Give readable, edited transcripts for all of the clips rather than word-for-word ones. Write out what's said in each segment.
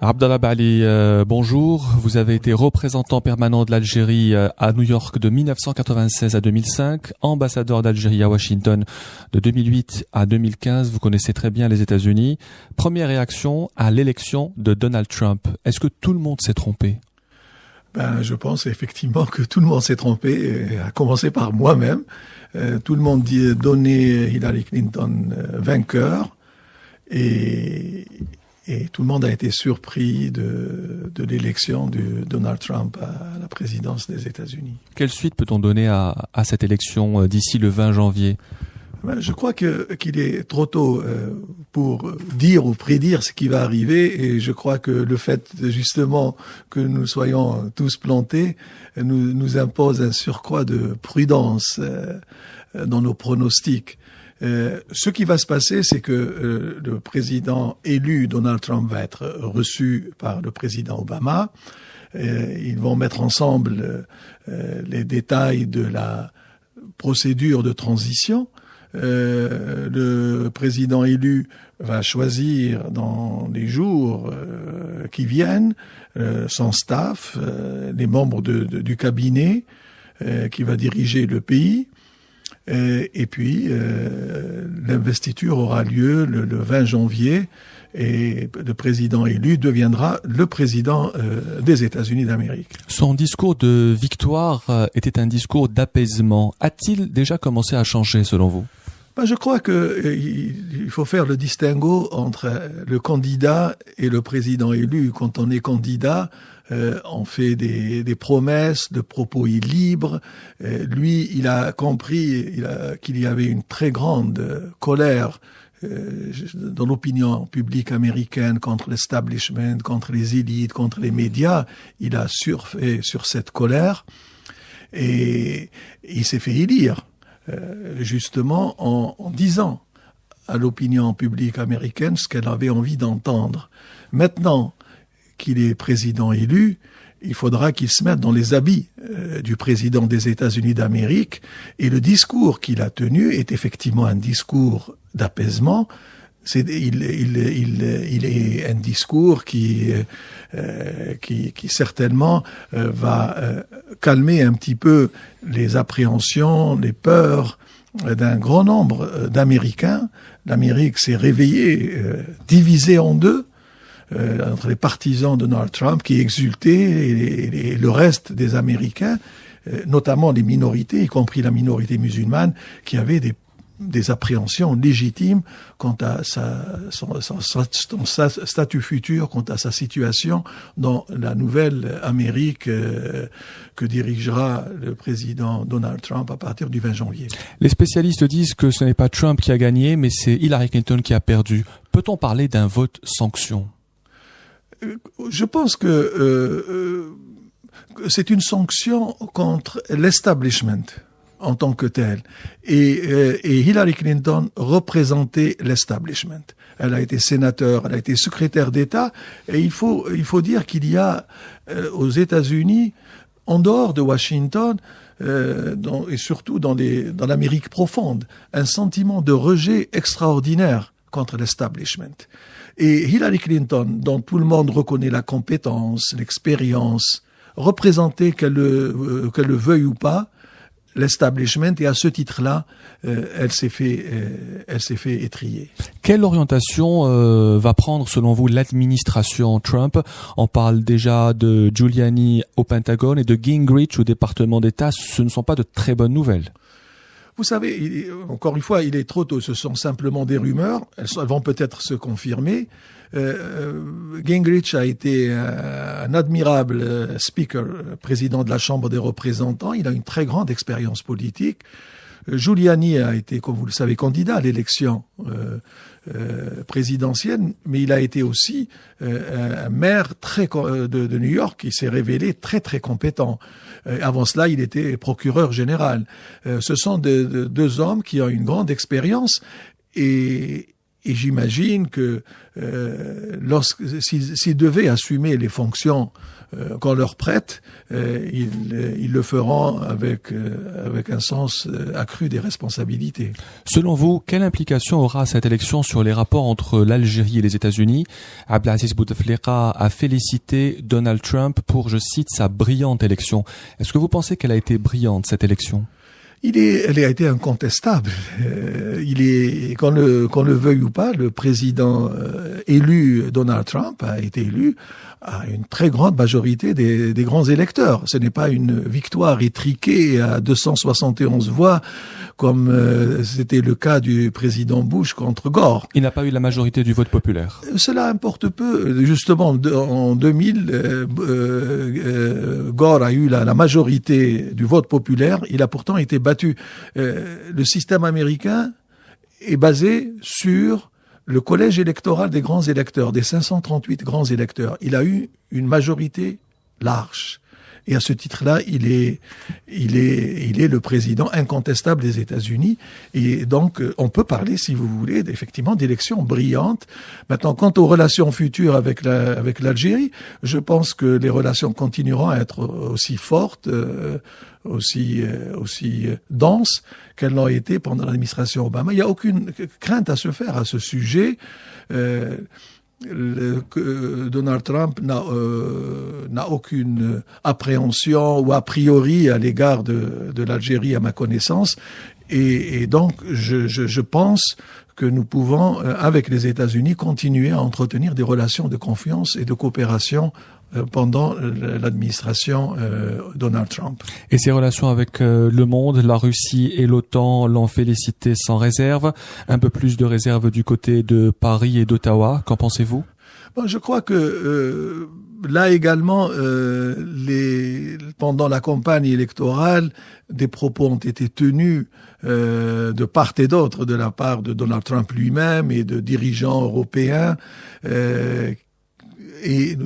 Abdallah Bali, bonjour. Vous avez été représentant permanent de l'Algérie à New York de 1996 à 2005, ambassadeur d'Algérie à Washington de 2008 à 2015. Vous connaissez très bien les États-Unis. Première réaction à l'élection de Donald Trump. Est-ce que tout le monde s'est trompé? Je pense effectivement que tout le monde s'est trompé, à commencer par moi-même. Tout le monde donnait Hillary Clinton vainqueur et tout le monde a été surpris de l'élection de Donald Trump à la présidence des États-Unis. Quelle suite peut-on donner à cette élection d'ici le 20 janvier? Je crois qu'il est trop tôt pour dire ou prédire ce qui va arriver, et je crois que le fait justement que nous soyons tous plantés nous impose un surcroît de prudence dans nos pronostics. Ce qui va se passer, c'est que le président élu Donald Trump va être reçu par le président Obama. Ils vont mettre ensemble les détails de la procédure de transition. Le président élu va choisir dans les jours qui viennent son staff, les membres du cabinet qui va diriger le pays. Et puis, l'investiture aura lieu le 20 janvier et le président élu deviendra le président des États-Unis d'Amérique. Son discours de victoire était un discours d'apaisement. A-t-il déjà commencé à changer selon vous? Je crois il faut faire le distinguo entre le candidat et le président élu. Quand on est candidat, on fait des promesses, de propos libres. Lui, il a compris qu'il y avait une très grande colère dans l'opinion publique américaine contre l'establishment, contre les élites, contre les médias. Il a surfé sur cette colère et il s'est fait élire. Justement en disant à l'opinion publique américaine ce qu'elle avait envie d'entendre. Maintenant qu'il est président élu, il faudra qu'il se mette dans les habits du président des États-Unis d'Amérique, et le discours qu'il a tenu est effectivement un discours d'apaisement. Il est un discours qui certainement va calmer un petit peu les appréhensions, les peurs d'un grand nombre d'Américains. L'Amérique s'est réveillée, divisée en deux, entre les partisans de Donald Trump qui exultaient et le reste des Américains, notamment les minorités, y compris la minorité musulmane, qui avaient des appréhensions légitimes quant à son statut futur, quant à sa situation dans la nouvelle Amérique que dirigera le président Donald Trump à partir du 20 janvier. Les spécialistes disent que ce n'est pas Trump qui a gagné, mais c'est Hillary Clinton qui a perdu. Peut-on parler d'un vote sanction? Je pense que c'est une sanction contre l'establishment en tant que tel. Et Hillary Clinton représentait l'establishment. Elle a été sénateur, elle a été secrétaire d'État, et il faut dire qu'il y a aux États-Unis, en dehors de Washington, et surtout dans l'Amérique profonde, un sentiment de rejet extraordinaire contre l'establishment. Et Hillary Clinton, dont tout le monde reconnaît la compétence, l'expérience, représentait qu'elle le veuille ou pas, l'establishment, et à ce titre-là, elle s'est fait étriller. Quelle orientation va prendre, selon vous, l'administration Trump? On parle déjà de Giuliani au Pentagone et de Gingrich au département d'État. Ce ne sont pas de très bonnes nouvelles. Vous savez, encore une fois, il est trop tôt. Ce sont simplement des rumeurs. Elles vont peut-être se confirmer. Gingrich a été un admirable speaker, président de la Chambre des représentants. Il a une très grande expérience politique. Giuliani a été, comme vous le savez, candidat à l'élection présidentielle, mais il a été aussi un maire de New York qui s'est révélé très très compétent. Avant cela, il était procureur général. Ce sont deux hommes qui ont une grande expérience et Et j'imagine que s'ils devaient assumer les fonctions qu'on leur prête, ils le feront avec un sens accru des responsabilités. Selon vous, quelle implication aura cette élection sur les rapports entre l'Algérie et les États-Unis? Abdelaziz Bouteflika a félicité Donald Trump pour, je cite, sa brillante élection. Est-ce que vous pensez qu'elle a été brillante, cette élection? Elle a été incontestable. Qu'on le veuille ou pas, le président élu, Donald Trump, a été élu à une très grande majorité des grands électeurs. Ce n'est pas une victoire étriquée à 271 voix comme c'était le cas du président Bush contre Gore. Il n'a pas eu la majorité du vote populaire. Cela importe peu. Justement, en 2000, Gore a eu la majorité du vote populaire. Il a pourtant été battu. Le système américain est basé sur le collège électoral des grands électeurs, des 538 grands électeurs. Il a eu une majorité large. Et à ce titre-là, il est le président incontestable des États-Unis. Et donc, on peut parler, si vous voulez, effectivement, d'élections brillantes. Maintenant, quant aux relations futures avec l'Algérie, je pense que les relations continueront à être aussi fortes, aussi denses qu'elles l'ont été pendant l'administration Obama. Il n'y a aucune crainte à se faire à ce sujet. Donald Trump n'a aucune appréhension ou a priori à l'égard de l'Algérie à ma connaissance et donc je pense que nous pouvons avec les États-Unis continuer à entretenir des relations de confiance et de coopération pendant l'administration Donald Trump. Et ces relations avec le monde, la Russie et l'OTAN l'ont félicité sans réserve. Un peu plus de réserve du côté de Paris et d'Ottawa. Qu'en pensez-vous? Bon, je crois que là également, pendant la campagne électorale, des propos ont été tenus de part et d'autre, de la part de Donald Trump lui-même et de dirigeants européens. Et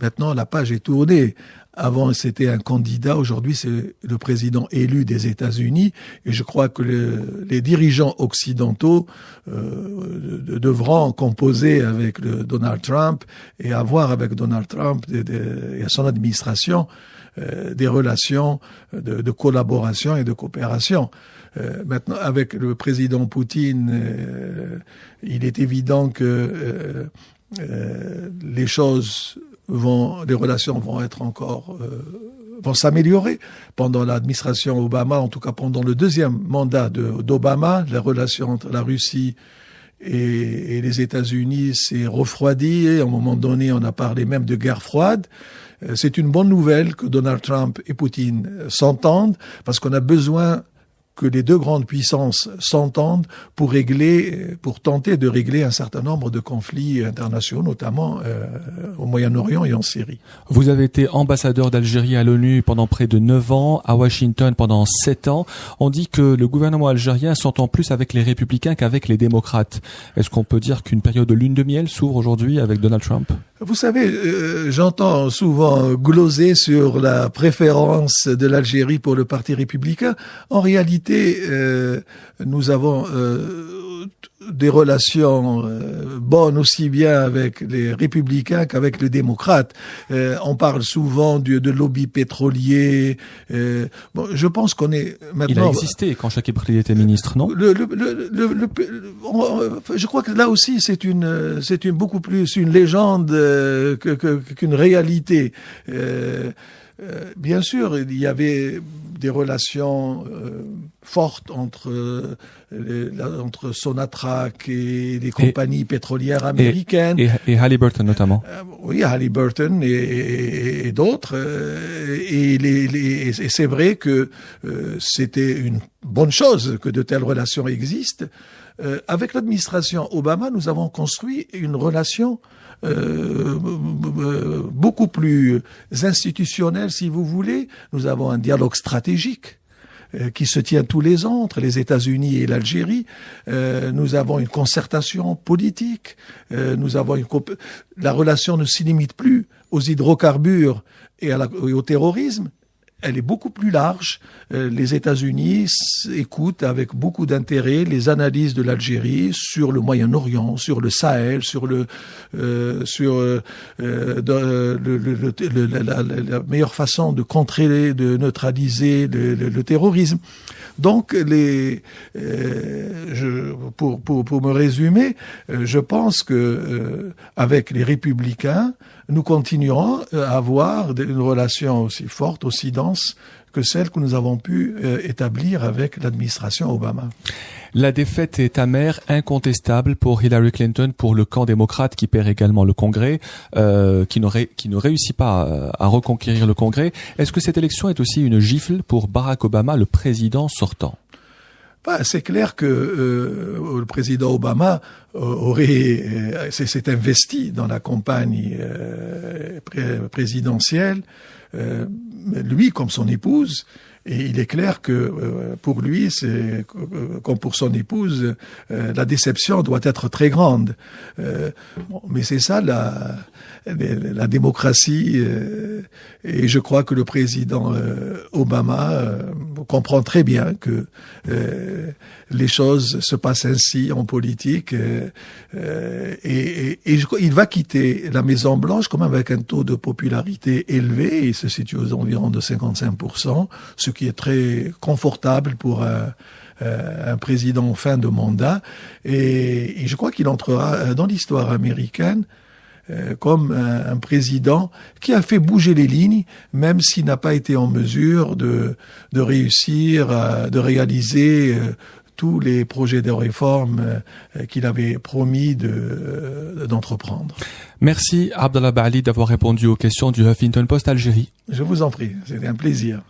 maintenant, la page est tournée. Avant, c'était un candidat. Aujourd'hui, c'est le président élu des États-Unis. Et je crois que les dirigeants occidentaux devront composer avec Donald Trump et avoir avec Donald Trump et son administration des relations de collaboration et de coopération. Maintenant, avec le président Poutine, il est évident que les relations vont s'améliorer. Pendant l'administration Obama, en tout cas pendant le deuxième mandat d'Obama, la relation entre la Russie et les États-Unis s'est refroidie. Et à un moment donné, on a parlé même de guerre froide. C'est une bonne nouvelle que Donald Trump et Poutine s'entendent, parce qu'on a besoin que les deux grandes puissances s'entendent pour tenter de régler un certain nombre de conflits internationaux, notamment au Moyen-Orient et en Syrie. Vous avez été ambassadeur d'Algérie à l'ONU pendant près de 9 ans, à Washington pendant 7 ans. On dit que le gouvernement algérien s'entend plus avec les républicains qu'avec les démocrates. Est-ce qu'on peut dire qu'une période de lune de miel s'ouvre aujourd'hui avec Donald Trump? Vous savez, j'entends souvent gloser sur la préférence de l'Algérie pour le Parti républicain. En réalité, nous avons des relations bonnes aussi bien avec les républicains qu'avec les démocrates. On parle souvent de lobby pétrolier. Bon, je pense qu'on est maintenant... Il a existé quand Chakib Khalil était ministre, non? Je crois que là aussi c'est beaucoup plus une légende qu'une réalité. Bien sûr, il y avait des relations fortes entre Sonatrach et les compagnies pétrolières américaines. Et Halliburton notamment. Oui, Halliburton et d'autres. Et c'est vrai que c'était une bonne chose que de telles relations existent. Avec l'administration Obama, nous avons construit une relation beaucoup plus institutionnelle, si vous voulez. Nous avons un dialogue stratégique qui se tient tous les ans entre les États-Unis et l'Algérie. Nous avons une concertation politique. La relation ne se limite plus aux hydrocarbures et au terrorisme. elle est beaucoup plus large. Les États-Unis écoutent avec beaucoup d'intérêt les analyses de l'Algérie sur le Moyen-Orient, sur le Sahel, sur la meilleure façon de contrer, de neutraliser le terrorisme. Donc, pour me résumer, je pense que avec les Républicains, nous continuerons à avoir une relation aussi forte, aussi dense que celle que nous avons pu établir avec l'administration Obama. La défaite est amère, incontestable pour Hillary Clinton, pour le camp démocrate qui perd également le Congrès, qui ne réussit pas à reconquérir le Congrès. Est-ce que cette élection est aussi une gifle pour Barack Obama, le président sortant? C'est clair que le président Obama s'est investi dans la campagne présidentielle, lui comme son épouse. Et il est clair que pour lui, c'est comme pour son épouse, la déception doit être très grande. Mais c'est ça la démocratie. Et je crois que le président Obama comprend très bien que les choses se passent ainsi en politique. Et il va quitter la Maison Blanche quand même avec un taux de popularité élevé. Il se situe aux environs de 55%, ce qui est très confortable pour un président en fin de mandat. Et je crois qu'il entrera dans l'histoire américaine comme un président qui a fait bouger les lignes, même s'il n'a pas été en mesure de réussir, de réaliser tous les projets de réforme qu'il avait promis d'entreprendre. Merci Abdallah Bali d'avoir répondu aux questions du Huffington Post Algérie. Je vous en prie, c'était un plaisir.